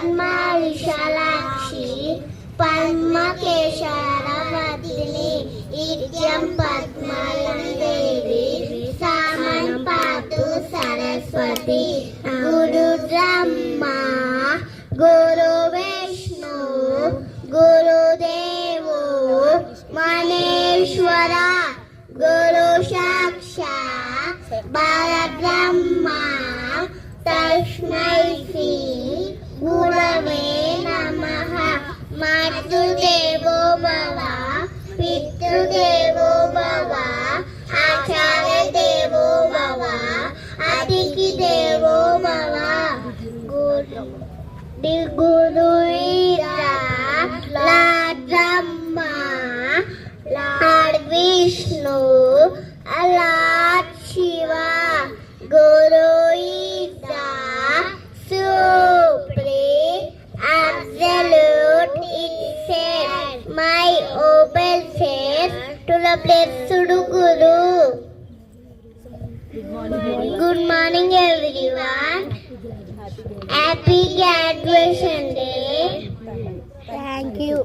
Padma Vishalakshi Padmakesharavardhini Idyam Padmalam Devi Saman Patu Saraswati Guru Brahma Guru Vishnu Guru Devo Maneshwara Guru Sakshat Parabrahma Tasmai Shri Gurave Namaha Matrudevo Bhava Pitrudevo Bhava Acharya Devo Bhava Atiki Devo Bhava Guru Ida Lord Brahma Lord Vishnu Lord Shiva Guru Ida Supreme Absolute itself my obeisance to the blessed Guru. Good morning everyone. Happy graduation day. Thank you.